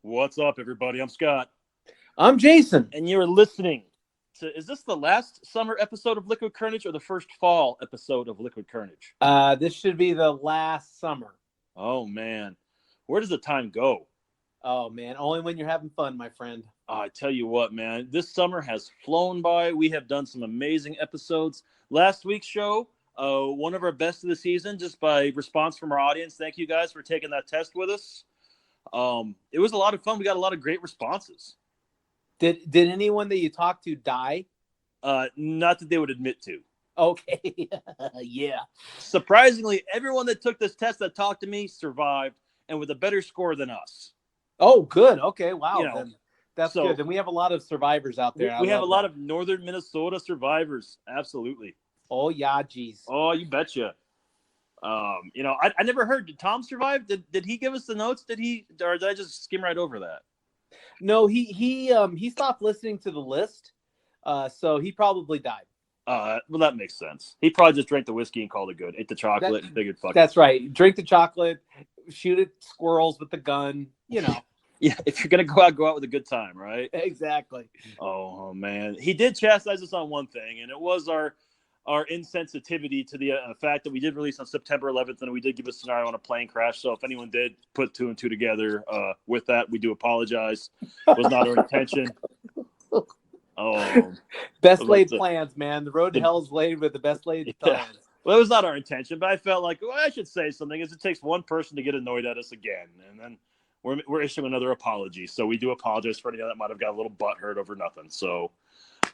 What's up, everybody? I'm Scott. I'm Jason. And you're listening to, is this the last summer episode of Liquid Kernedge or the first fall episode of Liquid Kernedge? This should be the last summer. Oh, man. Where does the time go? Oh, man. Only when you're having fun, my friend. I tell you what, man. This summer has flown by. We have done some amazing episodes. Last week's show, one of our best of the season, just by response from our audience. Thank you guys for taking that test with us. It was a lot of fun. We got a lot of great responses. Did anyone that you talked to die? Not that they would admit to. Okay. Yeah. Surprisingly, everyone that took this test that talked to me survived and with a better score than us. Oh, good. Okay. Wow. Then that's good. Then we have a lot of survivors out there. We have a lot of northern Minnesota survivors. Absolutely. Oh, yeah. Geez. Oh, you betcha. I never heard. Did Tom survive? Did he give us the notes? Or did I just skim right over that? No, he stopped listening to the list. So he probably died. Well, that makes sense. He probably just drank the whiskey and called it good. Ate the chocolate and figured, fuck it. That's right. Drink the chocolate, shoot at squirrels with the gun, Yeah, if you're going to go out with a good time, right? Exactly. Oh, man. He did chastise us on one thing, and it was our insensitivity to the fact that we did release on September 11th, and we did give a scenario on a plane crash. So if anyone did put two and two together with that, we do apologize. It was not our intention. Best laid plans, man. The road to hell is laid with the best laid plans. Well, it was not our intention, but I felt like I should say something. As it takes one person to get annoyed at us again, and then we're issuing another apology. So we do apologize for anyone that might have got a little butthurt over nothing. So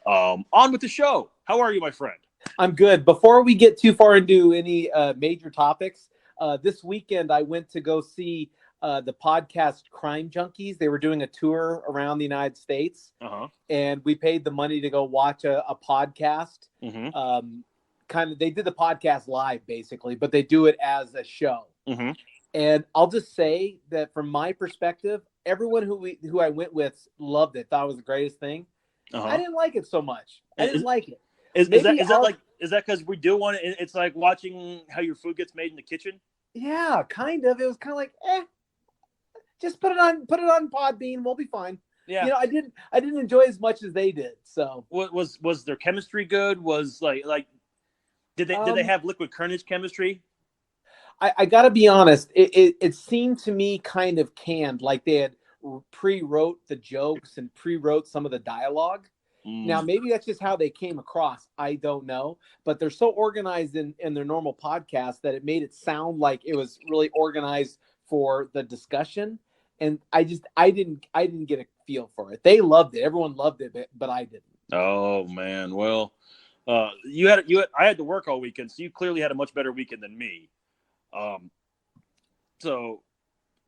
on with the show. How are you, my friend? I'm good. Before we get too far into any major topics, this weekend I went to go see the podcast Crime Junkies. They were doing a tour around the United States, and we paid the money to go watch a podcast. They did the podcast live, basically, but they do it as a show. And I'll just say that from my perspective, everyone who I went with loved it, thought it was the greatest thing. I didn't like it so much. I didn't like it. Is that because we do want it? It's like watching how your food gets made in the kitchen. Yeah, kind of. It was kind of like, just put it on Podbean. We'll be fine. Yeah, I didn't enjoy as much as they did. So was their chemistry good? Was like did they have Liquid Kernedge chemistry? I gotta be honest. It seemed to me kind of canned, like they had pre-wrote the jokes and pre-wrote some of the dialogue. Now, maybe that's just how they came across. I don't know. But they're so organized in their normal podcast that it made it sound like it was really organized for the discussion. And I didn't get a feel for it. They loved it. Everyone loved it, but I didn't. Oh, man. Well, I had to work all weekend, so you clearly had a much better weekend than me. So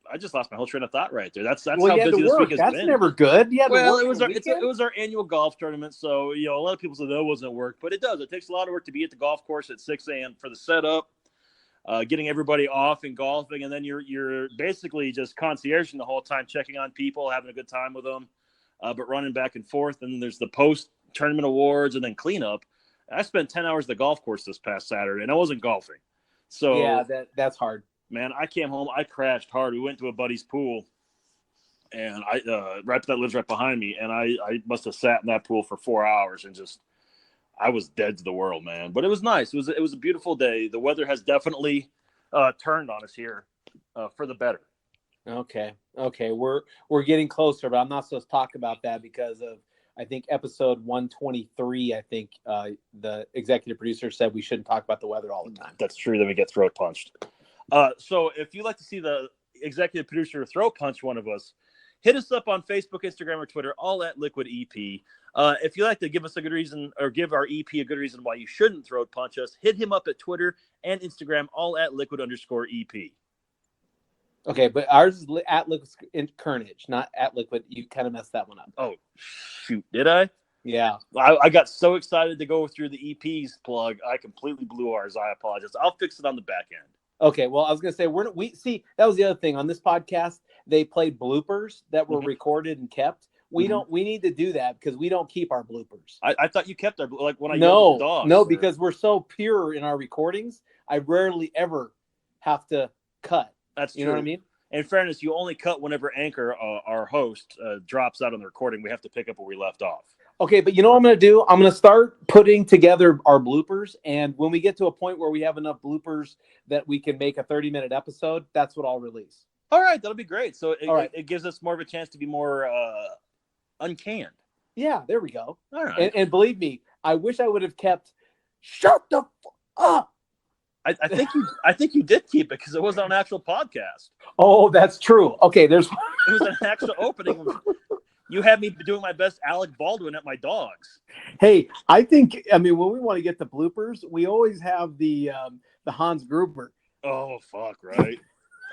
I just lost my whole train of thought right there. That's how busy this week has been. That's never good. Yeah. Well, it was our annual golf tournament, so a lot of people said that wasn't work, but it does. It takes a lot of work to be at the golf course at 6 a.m. for the setup, getting everybody off and golfing, and then you're basically just concierging the whole time, checking on people, having a good time with them, but running back and forth. And then there's the post tournament awards and then cleanup. I spent 10 hours at the golf course this past Saturday, and I wasn't golfing. So yeah, that's hard. Man, I came home. I crashed hard. We went to a buddy's pool, and that lives right behind me. And I must have sat in that pool for 4 hours and I was dead to the world, man. But it was nice. It was a beautiful day. The weather has definitely turned on us here for the better. Okay. We're getting closer, but I'm not supposed to talk about that because of I think episode 123. I think the executive producer said we shouldn't talk about the weather all the time. That's true. Then we get throat punched. So if you'd like to see the executive producer throat punch one of us, hit us up on Facebook, Instagram, or Twitter, all at Liquid EP. If you'd like to give us a good reason or give our EP a good reason why you shouldn't throat punch us, hit him up at Twitter and Instagram, all at Liquid_EP. Okay, but ours is at Liquid Kernedge, not at Liquid. You kind of messed that one up. Oh, shoot. Did I? Yeah. I got so excited to go through the EP's plug, I completely blew ours. I apologize. I'll fix it on the back end. Okay, well, I was going to say, that was the other thing. On this podcast, they played bloopers that were recorded and kept. We need to do that because we don't keep our bloopers. I thought you kept our, like when I yelled at the dogs. No, because we're so pure in our recordings, I rarely ever have to cut. That's true. You know what I mean? In fairness, you only cut whenever Anchor, our host, drops out on the recording. We have to pick up where we left off. Okay, but you know what I'm going to do? I'm going to start putting together our bloopers. And when we get to a point where we have enough bloopers that we can make a 30-minute episode, that's what I'll release. All right, that'll be great. So it gives us more of a chance to be more uncanned. Yeah, there we go. All right. And believe me, I wish I would have kept, shut the up. I think you did keep it because it was on an actual podcast. Oh, that's true. Okay, it was an actual opening. You had me doing my best Alec Baldwin at my dogs. Hey, I mean, when we want to get the bloopers, we always have the Hans Gruber. Oh, fuck, right?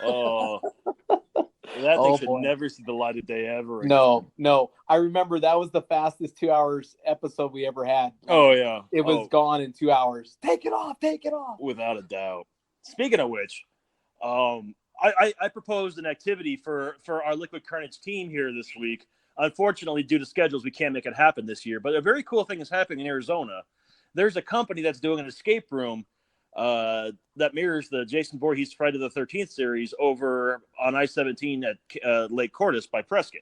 Oh, that thing should never see the light of day ever again. No. I remember that was the fastest 2 hours episode we ever had. Oh, yeah. It was gone in 2 hours. Take it off. Without a doubt. Speaking of which, I proposed an activity for our Liquid Kernedge team here this week. Unfortunately, due to schedules, we can't make it happen this year. But a very cool thing is happening in Arizona. There's a company that's doing an escape room that mirrors the Jason Voorhees Friday the 13th series over on I-17 at Lake Cordes by Prescott.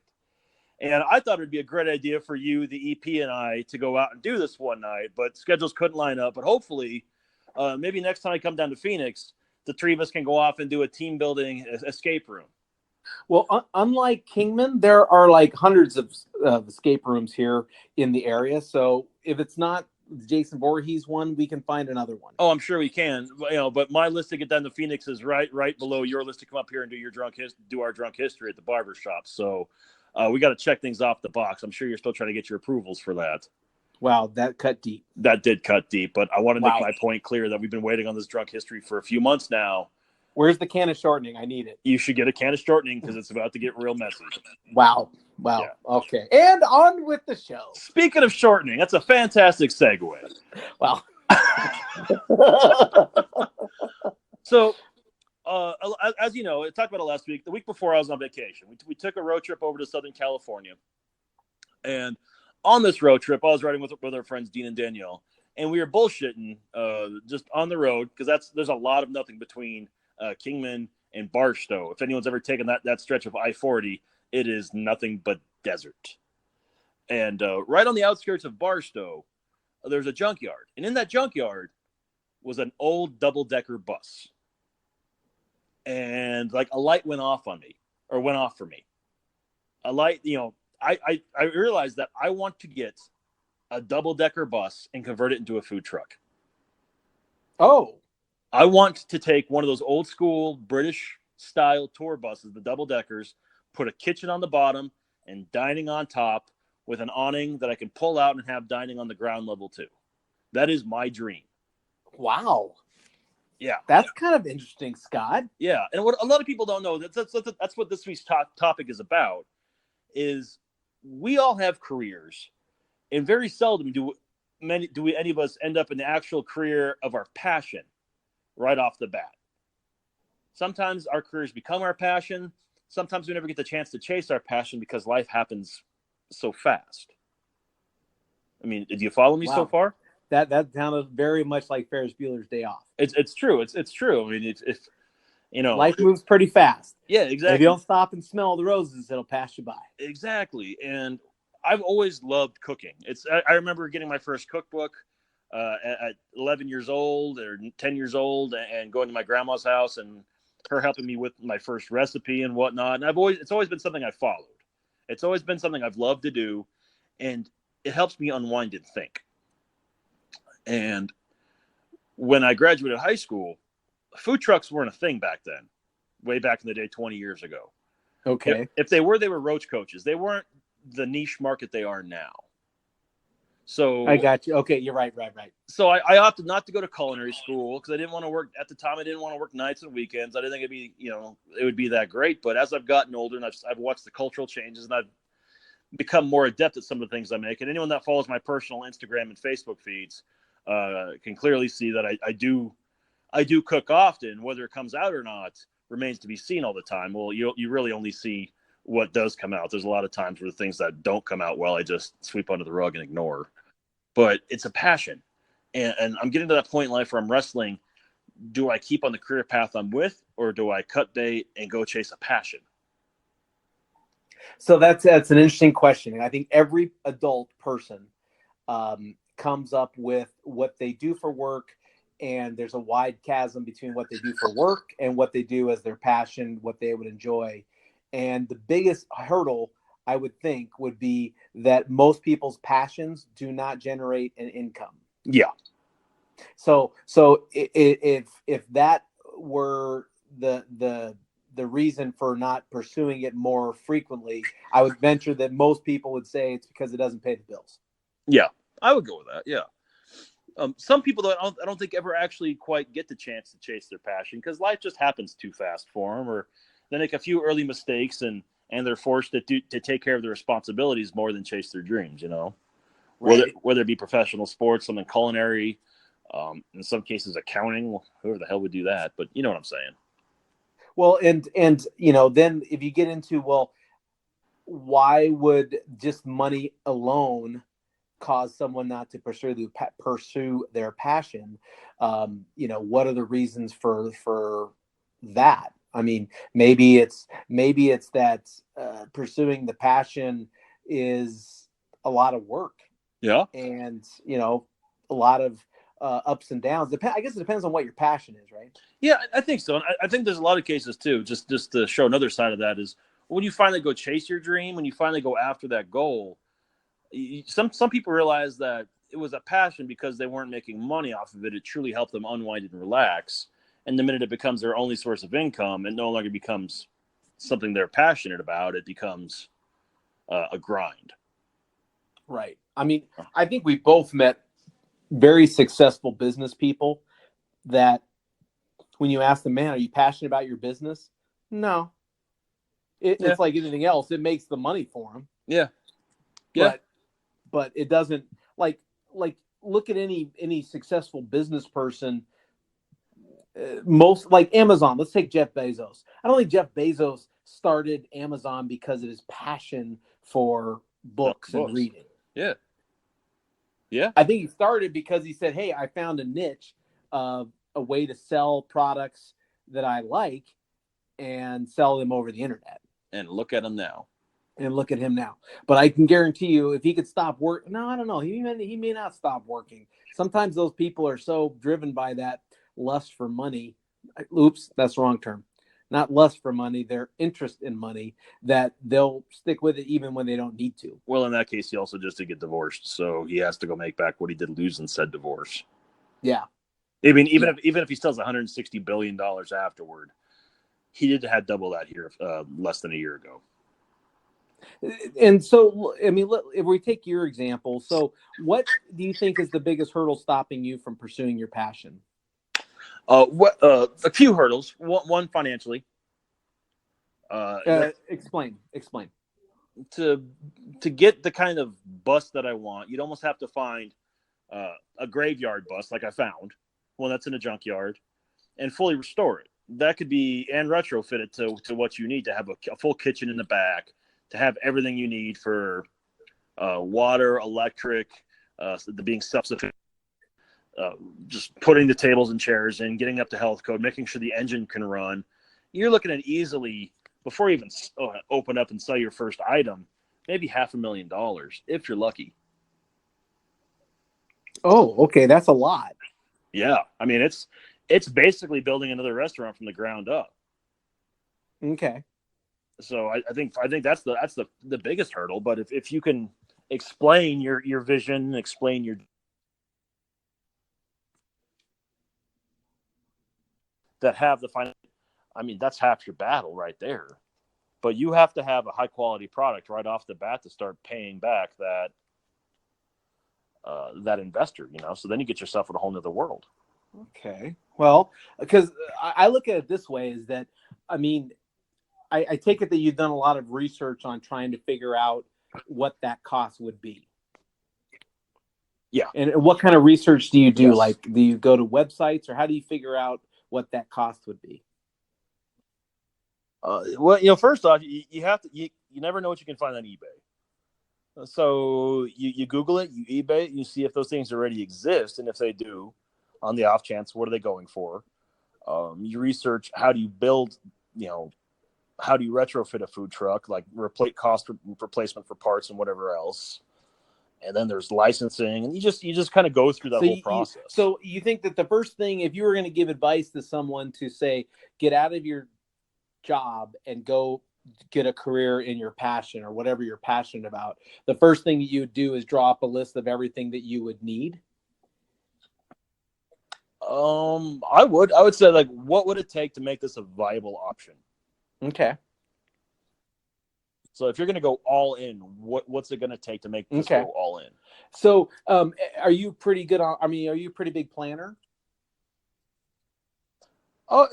And I thought it would be a great idea for you, the EP, and I to go out and do this one night, but schedules couldn't line up. But hopefully, maybe next time I come down to Phoenix, the three of us can go off and do a team-building escape room. Well, unlike Kingman, there are like hundreds of escape rooms here in the area. So if it's not Jason Voorhees one, we can find another one. Oh, I'm sure we can. But my list to get down to Phoenix is right below your list to come up here and do our drunk history at the barber shop. So we got to check things off the box. I'm sure you're still trying to get your approvals for that. Wow, that cut deep. That did cut deep, but I want to make my point clear that we've been waiting on this drunk history for a few months now. Where's the can of shortening? I need it. You should get a can of shortening because it's about to get real messy. Wow. Yeah. Okay. And on with the show. Speaking of shortening, that's a fantastic segue. Wow. So, as you know, I talked about it last week. The week before I was on vacation, we took a road trip over to Southern California. And on this road trip, I was riding with our friends Dean and Danielle. And we were bullshitting just on the road because there's a lot of nothing between Kingman and Barstow. If anyone's ever taken that stretch of I-40, it is nothing but desert. And right on the outskirts of Barstow, there's a junkyard. And in that junkyard was an old double-decker bus. And like a light went off for me. A light, I realized that I want to get a double-decker bus and convert it into a food truck. Oh. I want to take one of those old school British style tour buses, the double deckers, put a kitchen on the bottom and dining on top with an awning that I can pull out and have dining on the ground level too. That is my dream. Wow. Yeah. That's kind of interesting, Scott. Yeah. And what a lot of people don't know, that's what this week's topic is about, is we all have careers, and very seldom do any of us end up in the actual career of our passion right off the bat. Sometimes our careers become our passion. Sometimes we never get the chance to chase our passion because life happens so fast. I mean, do you follow me so far? That sounded very much like Ferris Bueller's Day Off. It's true. It's true. I mean, if life moves pretty fast. Yeah, exactly. If you don't stop and smell the roses, it'll pass you by. Exactly. And I've always loved cooking. I remember getting my first cookbook at 11 years old or 10 years old and going to my grandma's house and her helping me with my first recipe and whatnot. And it's always been something I followed. It's always been something I've loved to do. And it helps me unwind and think. And when I graduated high school, food trucks weren't a thing back then, way back in the day, 20 years ago. Okay. If they were roach coaches. They weren't the niche market they are now. So I got you. Okay, you're right. So I opted not to go to culinary school because I didn't want to work at the time. I didn't want to work nights and weekends. I didn't think it would be that great. But as I've gotten older and I've watched the cultural changes and I've become more adept at some of the things I make, and anyone that follows my personal Instagram and Facebook feeds can clearly see that I do cook often. Whether it comes out or not remains to be seen all the time. Well, you really only see what does come out. There's a lot of times where the things that don't come out well, I just sweep under the rug and ignore. But it's a passion. And I'm getting to that point in life where I'm wrestling. Do I keep on the career path I'm with, or do I cut bait and go chase a passion? So that's an interesting question. And I think every adult person comes up with what they do for work, and there's a wide chasm between what they do for work and what they do as their passion, what they would enjoy. And the biggest hurdle, I would think, would be that most people's passions do not generate an income. Yeah. So if that were the reason for not pursuing it more frequently, I would venture that most people would say it's because it doesn't pay the bills. Yeah, I would go with that. Yeah. Some people, though, I don't think ever actually quite get the chance to chase their passion because life just happens too fast for them, or they make a few early mistakes and they're forced to take care of their responsibilities more than chase their dreams. Right. Whether it be professional sports, something culinary, in some cases accounting. Well, whoever the hell would do that? But you know what I'm saying. Well, and then if you get into, well, why would just money alone cause someone not to pursue their passion? What are the reasons for that? I mean, maybe it's that pursuing the passion is a lot of work. Yeah. And a lot of ups and downs. I guess it depends on what your passion is, right? Yeah, I think so. And I think there's a lot of cases too. Just to show another side of that is when you finally go chase your dream, when you finally go after that goal. Some people realize that it was a passion because they weren't making money off of it. It truly helped them unwind and relax. And the minute it becomes their only source of income, it no longer becomes something they're passionate about. It becomes a grind. Right. I mean, I think we both met very successful business people that when you ask them, man, are you passionate about your business? No. It's like anything else. It makes the money for them. Yeah. Yeah. But it doesn't, like look at any successful business person. Most, like Amazon. Let's take Jeff Bezos. I don't think Jeff Bezos started Amazon because of his passion for books and reading. Yeah. Yeah. I think he started because he said, hey, I found a niche of a way to sell products that I like and sell them over the internet. And look at him now. And look at him now. But I can guarantee you, if he could stop work, no, I don't know. He may not stop working. Sometimes those people are so driven by that lust for money. Oops, that's the wrong term. Not lust for money, their interest in money, that they'll stick with it even when they don't need to. Well, in that case, he also just did get divorced, so he has to go make back what he did lose in said divorce. Yeah. I mean, even if he still has $160 billion afterward, he did have double that here less than a year ago. And so, I mean, if we take your example, so what do you think is the biggest hurdle stopping you from pursuing your passion? A few hurdles. One financially. Explain. To get the kind of bus that I want, you'd almost have to find a graveyard bus like I found, one that's in a junkyard, and fully restore it. That could be and retrofit it to what you need to have a full kitchen in the back, to have everything you need for water, electric, being self-sufficient, just putting the tables and chairs in, getting up to health code, making sure the engine can run. You're looking at easily, before you even open up and sell your first item, maybe $500,000 if you're lucky. Oh, okay, that's a lot. Yeah, I mean it's basically building another restaurant from the ground up. Okay. So I think that's the biggest hurdle. But if you can explain your vision, explain your that have the final, I mean that's half your battle right there. But you have to have a high quality product right off the bat to start paying back that investor. So then you get yourself in a whole nother world. Okay. Well, because I look at it this way: is that, I mean, I take it that you've done a lot of research on trying to figure out what that cost would be. Yeah. And what kind of research do you do? Yes. Like, do you go to websites, or how do you figure out what that cost would be? Well, first off, you have to. You never know what you can find on eBay. So you Google it, you eBay it, you see if those things already exist, and if they do, on the off chance, what are they going for? You research how do you build, how do you retrofit a food truck, like cost replacement for parts and whatever else. And then there's licensing, and you just kind of go through that whole process. So you think that the first thing, if you were going to give advice to someone to say, get out of your job and go get a career in your passion or whatever you're passionate about, the first thing you would do is draw up a list of everything that you would need? I would say, like, what would it take to make this a viable option? Okay. So if you're going to go all in, what's it going to take to make this go all in? So are you pretty good on, are you a pretty big planner? Oh,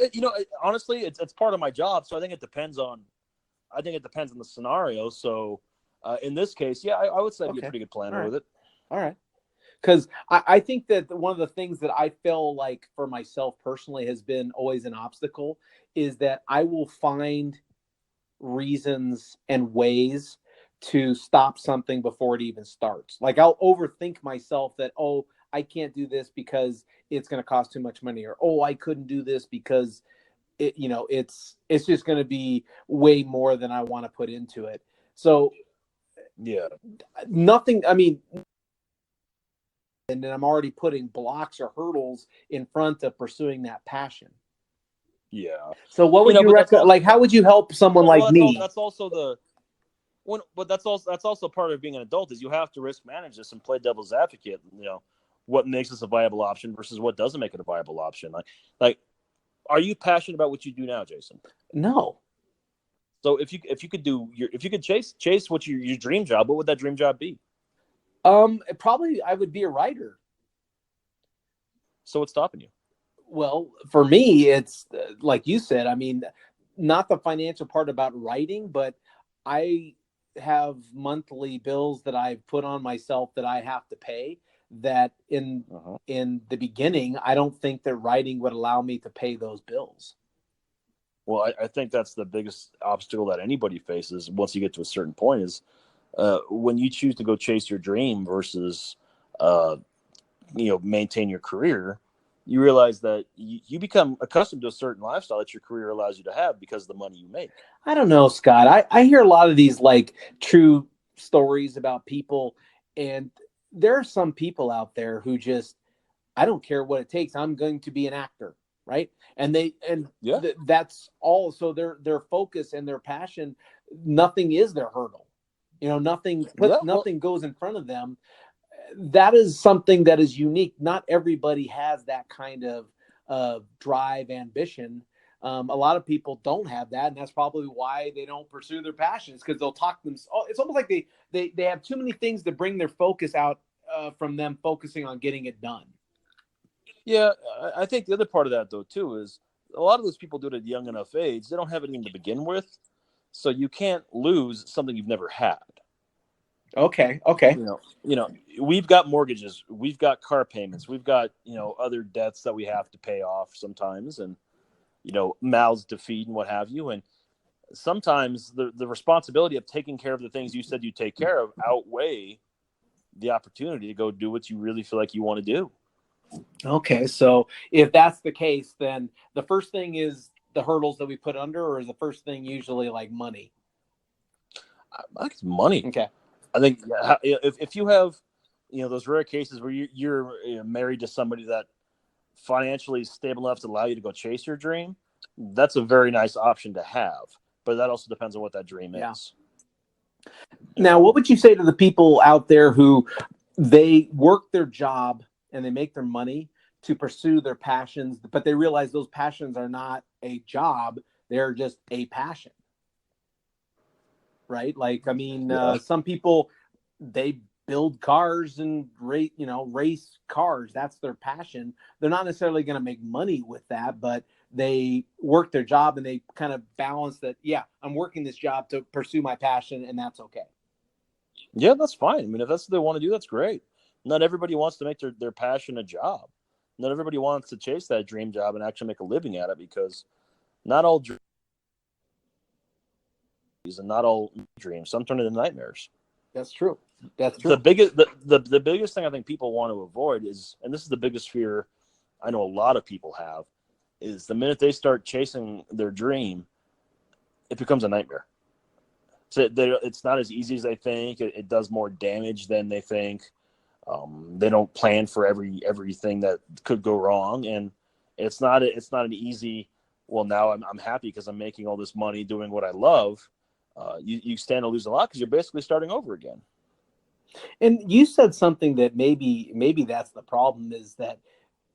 honestly, it's part of my job. So I think it depends on the scenario. So in this case, yeah, I would say I'd be a pretty good planner with it. All right. Because I think that one of the things that I feel like for myself personally has been always an obstacle is that I will find reasons and ways to stop something before it even starts. Like I'll overthink myself that, oh, I can't do this because it's going to cost too much money, or, oh, I couldn't do this because it's just going to be way more than I want to put into it. So yeah, nothing, and then I'm already putting blocks or hurdles in front of pursuing that passion. Yeah. So what would you recommend? Like, how would you help someone like me? That's also part of being an adult is you have to risk manage this and play devil's advocate. What makes this a viable option versus what doesn't make it a viable option. Like, are you passionate about what you do now, Jason? No. So if you could chase what your dream job, what would that dream job be? Probably I would be a writer. So what's stopping you? Well, for me, it's like you said, not the financial part about writing, but I have monthly bills that I've put on myself that I have to pay, that in the beginning, I don't think that writing would allow me to pay those bills. Well, I think that's the biggest obstacle that anybody faces once you get to a certain point is when you choose to go chase your dream versus, maintain your career. You realize that you become accustomed to a certain lifestyle that your career allows you to have because of the money you make. I don't know, Scott. I hear a lot of these like true stories about people, and there are some people out there who just, I don't care what it takes. I'm going to be an actor, right? And that's all. So their focus and their passion, nothing is their hurdle. Nothing goes in front of them. That is something that is unique. Not everybody has that kind of drive, ambition. A lot of people don't have that, and that's probably why they don't pursue their passions, because they'll talk them. It's almost like they have too many things to bring their focus out from them focusing on getting it done. Yeah, I think the other part of that, though, too, is a lot of those people do it at young enough age. They don't have anything to begin with, so you can't lose something you've never had. Okay. We've got mortgages, we've got car payments, we've got other debts that we have to pay off sometimes, and mouths to feed and what have you. And sometimes the responsibility of taking care of the things you said you take care of outweigh the opportunity to go do what you really feel like you want to do. Okay, so if that's the case, then the first thing is the hurdles that we put under, or is the first thing usually like money? I think it's money. Okay. I think if you have, those rare cases where you're married to somebody that financially is stable enough to allow you to go chase your dream, that's a very nice option to have. But that also depends on what that dream is. Now, what would you say to the people out there who they work their job and they make their money to pursue their passions, but they realize those passions are not a job, they're just a passion? Right? Like, some people, they build cars and race cars. That's their passion. They're not necessarily going to make money with that, but they work their job and they kind of balance that. Yeah, I'm working this job to pursue my passion, and that's okay. Yeah, that's fine. If that's what they want to do, that's great. Not everybody wants to make their passion a job. Not everybody wants to chase that dream job and actually make a living at it, because not all dreams and not all dreams, some turn into nightmares. That's true. The biggest thing I think people want to avoid is, and this is the biggest fear I know a lot of people have, is the minute they start chasing their dream, it becomes a nightmare. So it's not as easy as they think. It does more damage than they think. They don't plan for everything that could go wrong, and it's not an easy. Well, now I'm happy because I'm making all this money doing what I love. You stand to lose a lot because you're basically starting over again. And you said something that maybe that's the problem, is that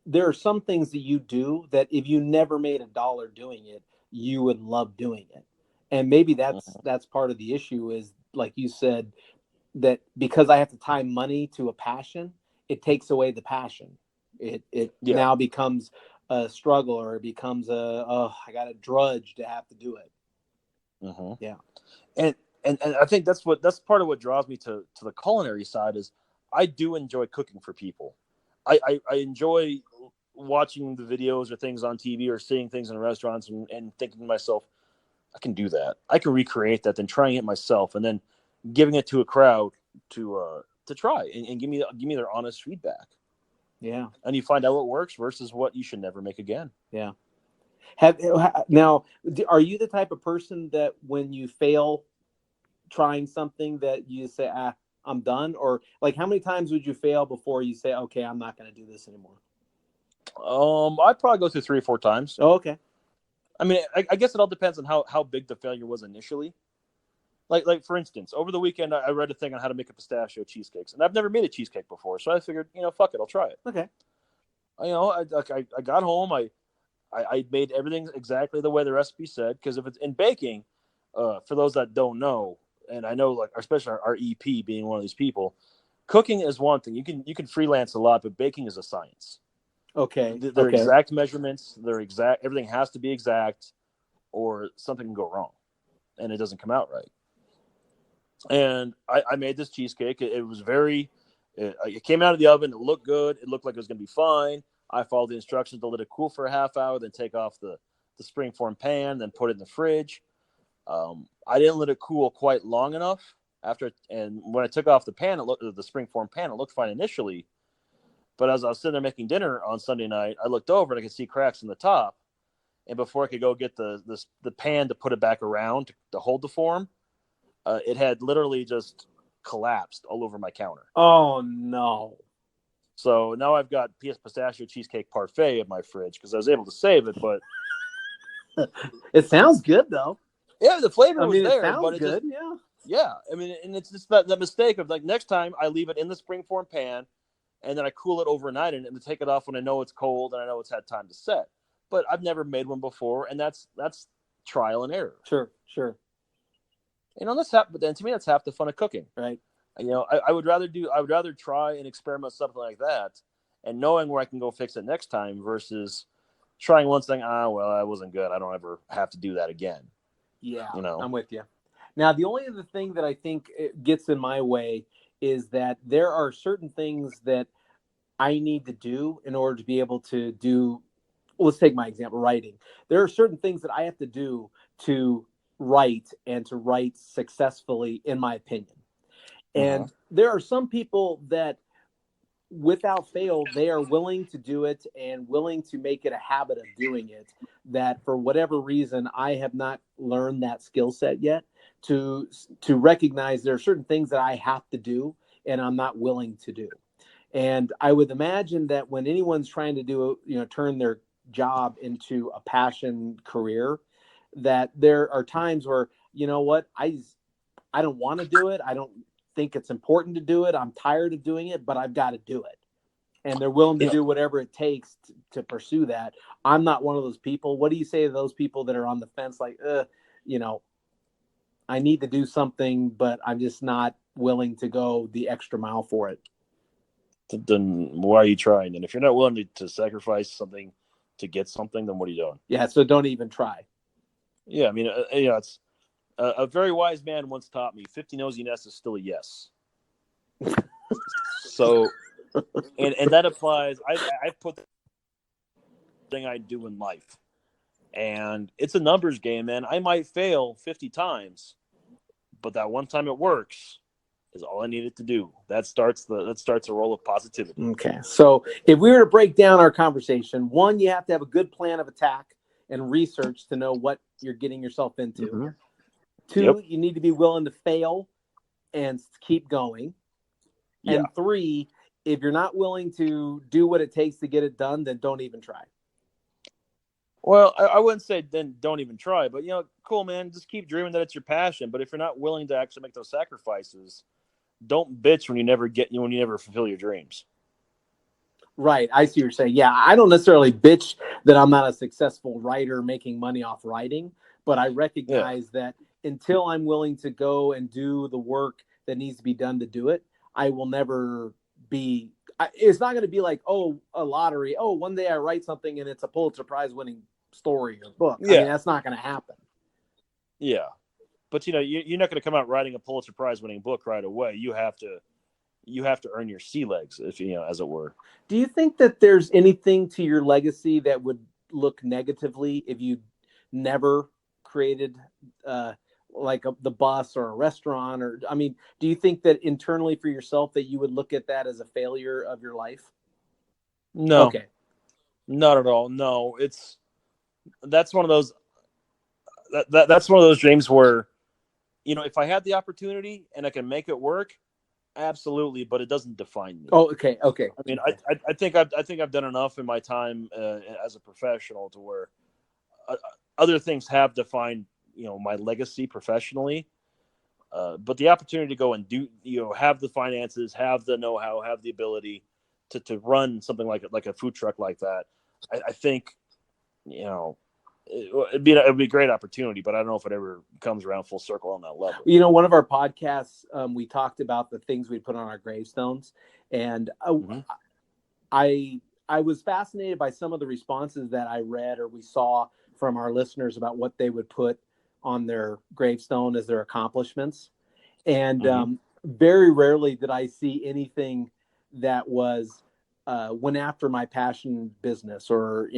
there are some things that you do that if you never made a dollar doing it, you would love doing it. And maybe that's part of the issue, is like you said, that because I have to tie money to a passion, it takes away the passion. It now becomes a struggle, or it becomes I got to drudge to have to do it. Mm-hmm. Yeah. And I think that's part of what draws me to the culinary side is I do enjoy cooking for people. I enjoy watching the videos or things on TV or seeing things in restaurants and thinking to myself, I can do that. I can recreate that, then trying it myself, and then giving it to a crowd to try and give me their honest feedback. Yeah. And you find out what works versus what you should never make again. Yeah. Now, are you the type of person that when you fail trying something that you say, I'm done? Or like, how many times would you fail before you say, okay, I'm not going to do this anymore? I'd probably go through 3 or 4 times. Oh, okay. I mean, I guess it all depends on how big the failure was initially. Like for instance, over the weekend, I read a thing on how to make a pistachio cheesecakes, and I've never made a cheesecake before, so I figured, fuck it, I'll try it. Okay. I got home, I made everything exactly the way the recipe said, because if it's in baking, for those that don't know, and I know, like, especially our EP being one of these people, cooking is one thing. You can freelance a lot, but baking is a science. Okay. They're exact measurements. They're exact. Everything has to be exact, or something can go wrong, and it doesn't come out right. And I made this cheesecake. It was it came out of the oven. It looked good. It looked like it was going to be fine. I followed the instructions to let it cool for a half hour, then take off the springform pan, then put it in the fridge. I didn't let it cool quite long enough and when I took off the springform pan, it looked fine initially. But as I was sitting there making dinner on Sunday night, I looked over and I could see cracks in the top. And before I could go get the pan to put it back around to hold the form, it had literally just collapsed all over my counter. Oh, no. So now I've got pistachio cheesecake parfait in my fridge because I was able to save it. But it sounds good, though. Yeah, the flavor was there. It sounds but good, yeah. I mean, and it's just that mistake of, like, next time I leave it in the springform pan and then I cool it overnight and take it off when I know it's cold and I know it's had time to set. But I've never made one before, and that's trial and error. Sure. But then to me, that's half the fun of cooking. Right. I would rather try and experiment with something like that, and knowing where I can go fix it next time versus trying one thing. Well, that wasn't good. I don't ever have to do that again. Yeah, I'm with you. Now, the only other thing that I think gets in my way is that there are certain things that I need to do in order to be able to do. Let's take my example, writing. There are certain things that I have to do to write and to write successfully, in my opinion. And there are some people that, without fail, they are willing to do it and willing to make it a habit of doing it, that for whatever reason, I have not learned that skill set yet to recognize there are certain things that I have to do and I'm not willing to do. And I would imagine that when anyone's trying to turn their job into a passion career, that there are times where, I don't want to do it. I don't think it's important to do it. I'm tired of doing it, but I've got to do it. And they're willing to do whatever it takes to pursue that. I'm not one of those people. What do you say to those people that are on the fence? Like, I need to do something, but I'm just not willing to go the extra mile for it. Then why are you trying? And if you're not willing to sacrifice something to get something, then what are you doing? Yeah. So don't even try. Yeah. I mean, it's a very wise man once taught me 50 no's yes is still a yes. So, and that applies. I put the thing I do in life, and it's a numbers game, man. I might fail 50 times, but that one time it works, is all I needed to do. That starts a roll of positivity. Okay. So if we were to break down our conversation, one, you have to have a good plan of attack and research to know what you're getting yourself into. Mm-hmm. Two, Yep. you need to be willing to fail and keep going. Yeah. And three, if you're not willing to do what it takes to get it done, then don't even try. Well, I wouldn't say then don't even try, but cool, man. Just keep dreaming that it's your passion. But if you're not willing to actually make those sacrifices, don't bitch when you never fulfill your dreams. Right. I see what you're saying. Yeah, I don't necessarily bitch that I'm not a successful writer making money off writing, but I recognize that until I'm willing to go and do the work that needs to be done to do it, I will never be. It's not going to be like, oh, a lottery. Oh, one day I write something and it's a Pulitzer Prize winning story or book. I mean, that's not going to happen. Yeah. But you're not going to come out writing a Pulitzer Prize winning book right away. You have to earn your sea legs, if as it were. Do you think that there's anything to your legacy that would look negatively if you never created like the bus or a restaurant? Or I mean, do you think that internally for yourself that you would look at that as a failure of your life? No. Okay. Not at all. No, that's one of those that's one of those dreams where if I had the opportunity and I can make it work, absolutely, but it doesn't define me. Oh, okay. Okay. I mean, I think I've done enough in my time as a professional to where other things have defined my legacy professionally. But the opportunity to go and do have the finances, have the know-how, have the ability to run something like a food truck like that, I think it'd be a great opportunity, but I don't know if it ever comes around full circle on that level. One of our podcasts, we talked about the things we put on our gravestones, and I was fascinated by some of the responses that I read or we saw from our listeners about what they would put on their gravestone as their accomplishments. And very rarely did I see anything that was went after my passion business or,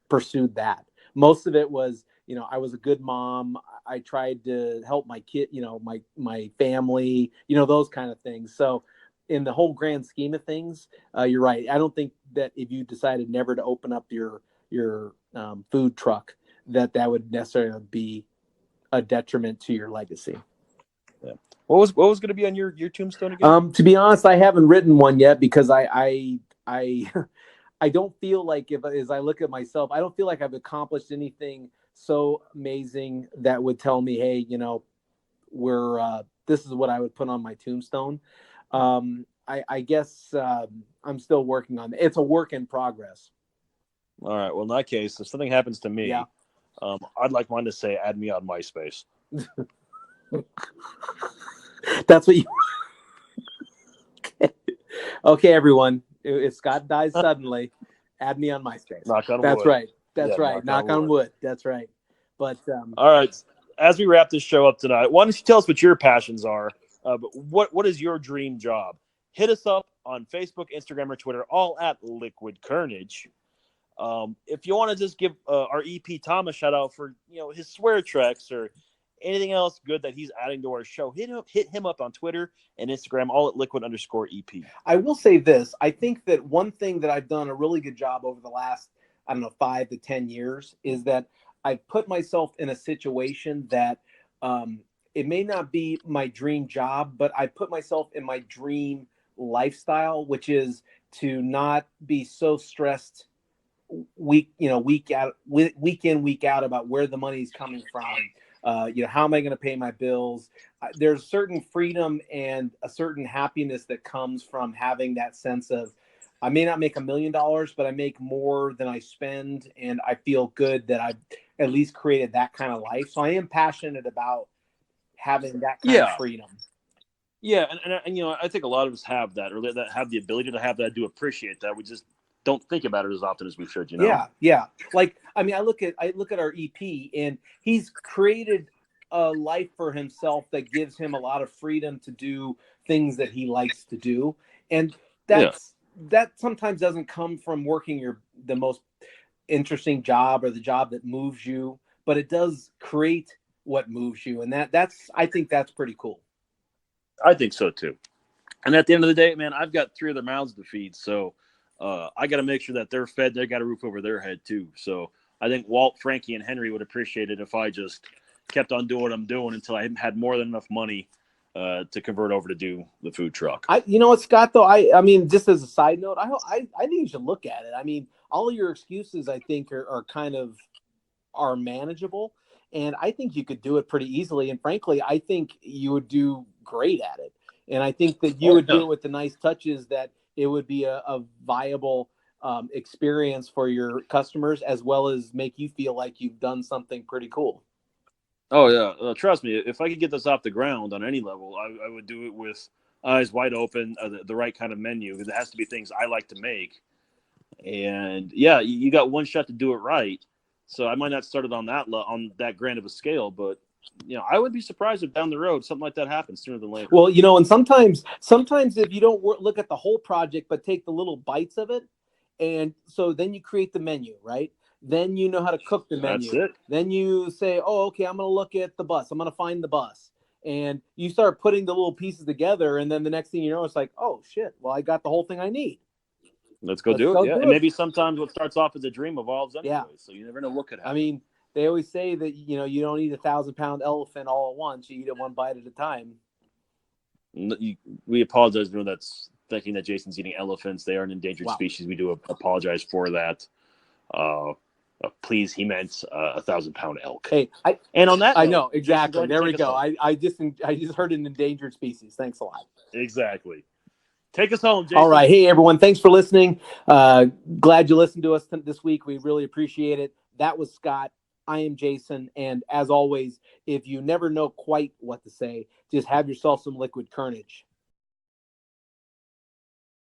pursued that. Most of it was, I was a good mom. I tried to help my kid, my family, those kind of things. So in the whole grand scheme of things, you're right. I don't think that if you decided never to open up your food truck, that would necessarily be a detriment to your legacy. Yeah. What was going to be on your tombstone again? To be honest, I haven't written one yet because I I don't feel like as I look at myself, I don't feel like I've accomplished anything so amazing that would tell me, hey, this is what I would put on my tombstone. I guess I'm still working on it. It's a work in progress. All right. Well, in that case, if something happens to me, I'd like mine to say, add me on MySpace. That's what you. Okay, everyone. If Scott dies suddenly, add me on MySpace. Knock on wood. That's right. That's right. Knock on wood. That's right. But all right. As we wrap this show up tonight, why don't you tell us what your passions are? But what is your dream job? Hit us up on Facebook, Instagram, or Twitter, all at Liquid Kernedge. If you want to just give our EP Tom a shout out for his swear tracks or anything else good that he's adding to our show, hit him up on Twitter and Instagram, all at liquid_EP. I will say this. I think that one thing that I've done a really good job over the last, 5 to 10 years is that I've put myself in a situation that it may not be my dream job, but I put myself in my dream lifestyle, which is to not be so stressed week in, week out about where the money's coming from. How am I going to pay my bills? There's certain freedom and a certain happiness that comes from having that sense of, I may not make $1 million, but I make more than I spend. And I feel good that I've at least created that kind of life. So I am passionate about having that kind of freedom. Yeah. And I think a lot of us have that, or that have the ability to have that. I do appreciate that. We just don't think about it as often as we should, Yeah. Like, I look at our EP, and he's created a life for himself that gives him a lot of freedom to do things that he likes to do. And that sometimes doesn't come from working the most interesting job or the job that moves you, but it does create what moves you. And I think that's pretty cool. I think so too. And at the end of the day, man, I've got 3 other mouths to feed, so I got to make sure that they're fed. They got a roof over their head too. So I think Walt, Frankie, and Henry would appreciate it if I just kept on doing what I'm doing until I had more than enough money to convert over to do the food truck. You know what, Scott, though, I mean, just as a side note, I think you should look at it. I mean, all of your excuses, I think, are kind of are manageable, and I think you could do it pretty easily. And frankly, I think you would do great at it. And I think that you would do it with the nice touches that it would be a viable experience for your customers, as well as make you feel like you've done something pretty cool. Oh yeah, trust me. If I could get this off the ground on any level, I would do it with eyes wide open, the right kind of menu. It has to be things I like to make, and yeah, you got one shot to do it right. So I might not start it on that grand of a scale, but I would be surprised if down the road something like that happens sooner than later. Well, and sometimes if you don't look at the whole project, but take the little bites of it, and so then you create the menu, right? Then you know how to cook the menu. That's it. Then you say, oh, okay, I'm going to look at the bus. I'm going to find the bus. And you start putting the little pieces together. And then the next thing you know, it's like, oh, shit, well, I got the whole thing I need. Let's go do it. Yeah. And maybe sometimes what starts off as a dream evolves anyway. Yeah. So you never know what could happen. I mean, they always say that, you don't eat 1,000-pound elephant all at once. You eat it one bite at a time. We apologize for that's thinking that Jason's eating elephants. They are an endangered species. We do apologize for that. Please, he meant 1,000-pound elk. Hey, and on that, I know exactly. There we go. I just heard an endangered species. Thanks a lot. Exactly. Take us home, Jason. All right. Hey, everyone. Thanks for listening. Glad you listened to us this week. We really appreciate it. That was Scott. I am Jason. And as always, if you never know quite what to say, just have yourself some Liquid Kernedge.